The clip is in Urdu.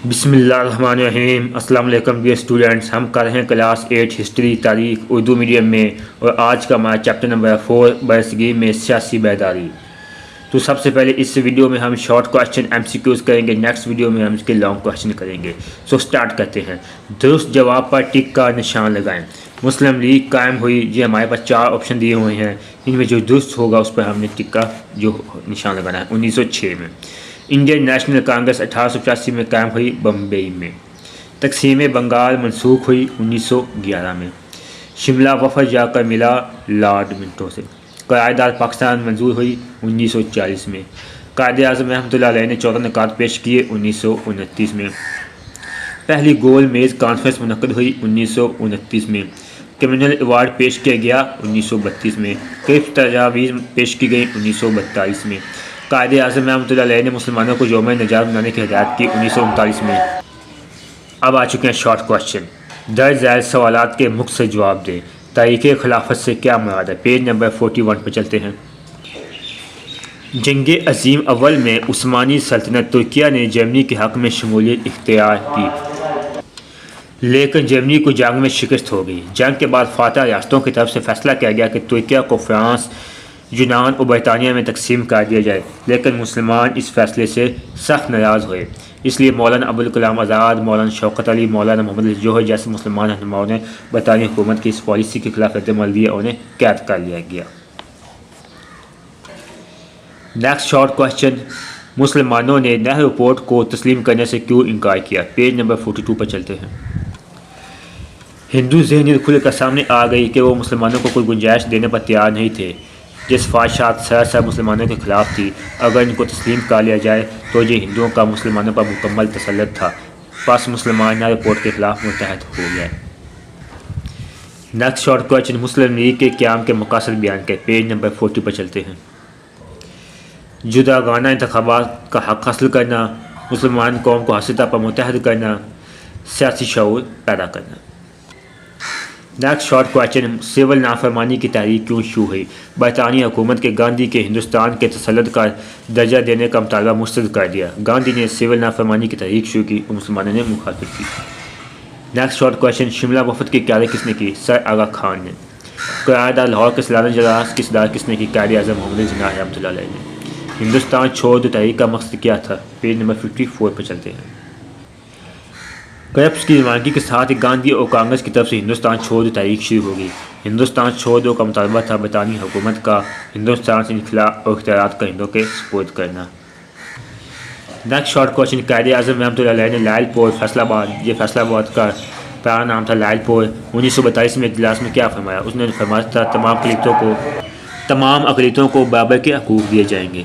بسم اللہ الرحمن الرحیم۔ السلام علیکم ڈیئر اسٹوڈنٹس، ہم کر رہے ہیں کلاس 8 ہسٹری تاریخ اردو میڈیم میں، اور آج کا ہمارا چیپٹر نمبر 4 برصغیر میں سیاسی بیداری۔ تو سب سے پہلے اس ویڈیو میں ہم شارٹ کوسچن MCQs کریں گے، نیکسٹ ویڈیو میں ہم اس کے لانگ کوسچن کریں گے۔ سو سٹارٹ کرتے ہیں۔ درست جواب پر ٹک کا نشان لگائیں۔ مسلم لیگ قائم ہوئی، یہ ہمارے پاس 4 آپشن دیے ہوئے ہیں، ان میں جو درست ہوگا اس پر ہم نے ٹک کا جو نشان لگانا ہے۔ 1906 میں انڈین نیشنل کانگریس 1885 میں قائم ہوئی بمبئی میں۔ تقسیم بنگال منسوخ ہوئی 1911 میں۔ شملہ وفد جا کر ملا لارڈ منٹو سے۔ قرارداد پاکستان منظور ہوئی 1940 میں۔ قائد اعظم رحمۃ اللہ علیہ نے 14 نکات پیش کیے 1929 میں۔ پہلی گول میز کانفرنس منعقد ہوئی 1929 میں۔ کمیونل ایوارڈ پیش کیا گیا 1932 میں۔ کئی تجاویز پیش کی گئی 1942 میں۔ قائد اعظم رحمۃ اللہ علیہ نے مسلمانوں کو یوم نجات منانے کی ہدایت کی 1939 میں۔ اب آ چکے ہیں شارٹ کوسچن۔ درج ذیل سوالات کے مختصر جواب دیں۔ تاریخ خلافت سے کیا مراد ہے؟ پیج نمبر 41 پر چلتے ہیں۔ جنگ عظیم اول میں عثمانی سلطنت ترکیہ نے جرمنی کے حق میں شمولیت اختیار کی، لیکن جرمنی کو جنگ میں شکست ہو گئی۔ جنگ کے بعد فاتح ریاستوں کی طرف سے فیصلہ کیا گیا کہ ترکیہ کو فرانس، یونان اور برطانیہ میں تقسیم کر دیا جائے، لیکن مسلمان اس فیصلے سے سخت ناراض ہوئے۔ اس لیے مولانا ابوالکلام آزاد، مولانا شوکت علی، مولانا محمد علی جوہر جیسے مسلمان رہنماؤں نے برطانوی حکومت کی اس پالیسی کے خلاف رد عمل دیا اور انہیں قید کر لیا گیا۔ Next short question. مسلمانوں نے نہر رپورٹ کو تسلیم کرنے سے کیوں انکار کیا؟ پیج نمبر 42 پر چلتے ہیں۔ ہندو ذہنیت کھل کر سامنے آ گئی کہ وہ مسلمانوں کو کوئی گنجائش دینے پر تیار نہیں تھے۔ جس خواہشات سراسر مسلمانوں کے خلاف تھی، اگر ان کو تسلیم کر لیا جائے تو یہ ہندوؤں کا مسلمانوں پر مکمل تسلط تھا۔ پس مسلمان نہر رپورٹ کے خلاف متحد ہو گئے۔ Next short question. Muslim League کے قیام کے مقاصد بیان کریں۔ پیج نمبر 40 پر چلتے ہیں۔ جداگانہ انتخابات کا حق حاصل کرنا، مسلمان قوم کو ہر سطح پر متحد کرنا، سیاسی شعور پیدا کرنا۔ Next short question. سول نافرمانی کی تحریک کیوں شروع ہوئی؟ برطانوی حکومت کے گاندھی کے ہندوستان کے تسلط کا درجہ دینے کا مطالبہ مسترد کر دیا۔ گاندھی نے سول نافرمانی کی تحریک شروع کی اور مسلمانوں نے مخالفت کی۔ Next short question. شملہ وفد کی قیادت کس نے کی؟ سر آغا خان نے۔ قرارداد لاہور کے سالانہ اجلاس کی صدارت کس نے کی؟ قائد اعظم محمد علی جناح رحمۃ اللہ علیہ نے۔ ہندوستان چھوڑ دو تحریک کا مقصد کیا تھا؟ پیج نمبر 54 پر چلتے ہیں۔ کرپس کی روانگی کے ساتھ ہی گاندھی اور کانگریس کی طرف سے ہندوستان چھوڑ دو تحریک شروع ہو گئی۔ ہندوستان چھوڑ دو کا مطالبہ تھا برطانوی حکومت کا ہندوستان سے انخلاء اور اختیارات کا ہندوؤں کے سپرد کرنا۔ Next short question. Quaid Azam رحمۃ اللہ علیہ نے لائل پور فیصل آباد، یہ فیصل آباد کا پرانا نام تھا لائل پور، 1942 میں اجلاس میں کیا فرمایا؟ اس نے فرمایا تھا تمام اقلیتوں کو برابر کے حقوق دیے جائیں گے۔